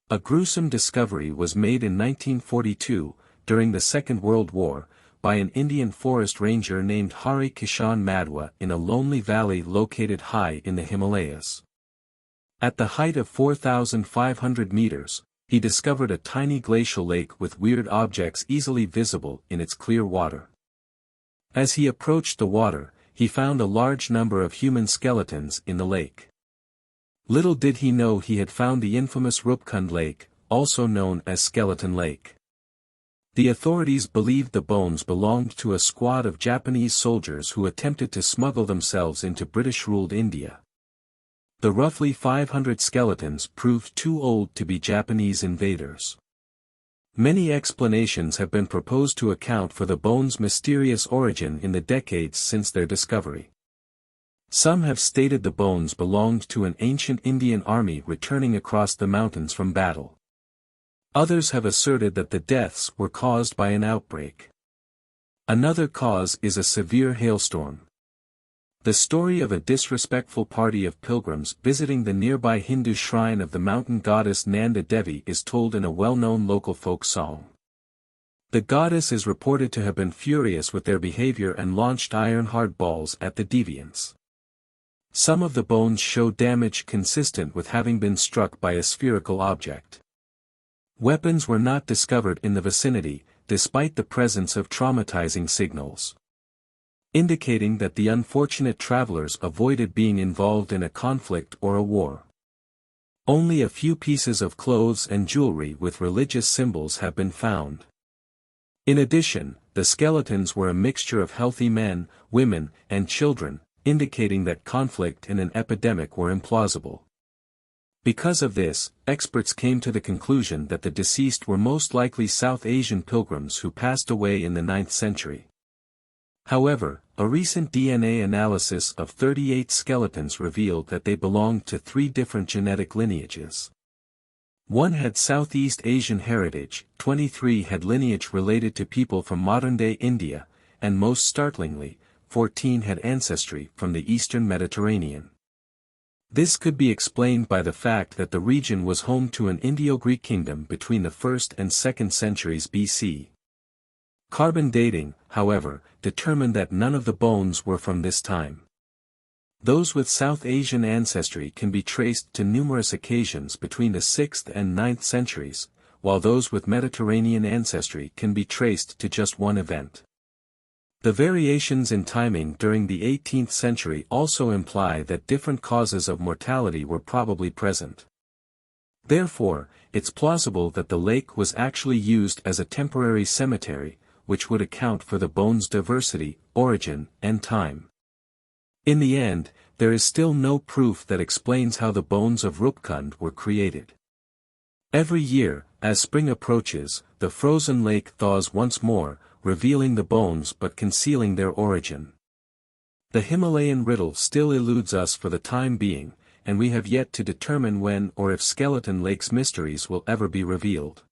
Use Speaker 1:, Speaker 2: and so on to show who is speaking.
Speaker 1: A gruesome discovery was made in 1942, during the Second World War, by an Indian forest ranger named Hari Kishan Madhwal in a lonely valley located high in the Himalayas. At the height of 4,500 meters, he discovered a tiny glacial lake with weird objects easily visible in its clear water. As he approached the water, he found a large number of human skeletons in the lake. Little did he know he had found the infamous Roopkund Lake, also known as Skeleton Lake. The authorities believed the bones belonged to a squad of Japanese soldiers who attempted to smuggle themselves into British-ruled India. The roughly 500 skeletons proved too old to be Japanese invaders. Many explanations have been proposed to account for the bones' mysterious origin in the decades since their discovery. Some have stated the bones belonged to an ancient Indian army returning across the mountains from battle. Others have asserted that the deaths were caused by an outbreak. Another cause is a severe hailstorm. The story of a disrespectful party of pilgrims visiting the nearby Hindu shrine of the mountain goddess Nanda Devi is told in a well-known local folk song. The goddess is reported to have been furious with their behavior and launched iron-hard balls at the deviants. Some of the bones show damage consistent with having been struck by a spherical object. Weapons were not discovered in the vicinity, despite the presence of traumatizing signals, indicating that the unfortunate travelers avoided being involved in a conflict or a war. Only a few pieces of clothes and jewelry with religious symbols have been found. In addition, the skeletons were a mixture of healthy men, women, and children, indicating that conflict and an epidemic were implausible. Because of this, experts came to the conclusion that the deceased were most likely South Asian pilgrims who passed away in the 9th century. However, a recent DNA analysis of 38 skeletons revealed that they belonged to 3 different genetic lineages. 1 had Southeast Asian heritage, 23 had lineage related to people from modern-day India, and most startlingly, 14 had ancestry from the eastern Mediterranean. This could be explained by the fact that the region was home to an Indo-Greek kingdom between the 1st and 2nd centuries BC. Carbon dating, however, determined that none of the bones were from this time. Those with South Asian ancestry can be traced to numerous occasions between the 6th and 9th centuries, while those with Mediterranean ancestry can be traced to just one event. The variations in timing during the 18th century also imply that different causes of mortality were probably present. Therefore, it's plausible that the lake was actually used as a temporary cemetery, which would account for the bones' diversity, origin, and time. In the end, there is still no proof that explains how the bones of Roopkund were created. Every year, as spring approaches, the frozen lake thaws once more, revealing the bones but concealing their origin. The Himalayan riddle still eludes us for the time being, and we have yet to determine when or if Skeleton Lake's mysteries will ever be revealed.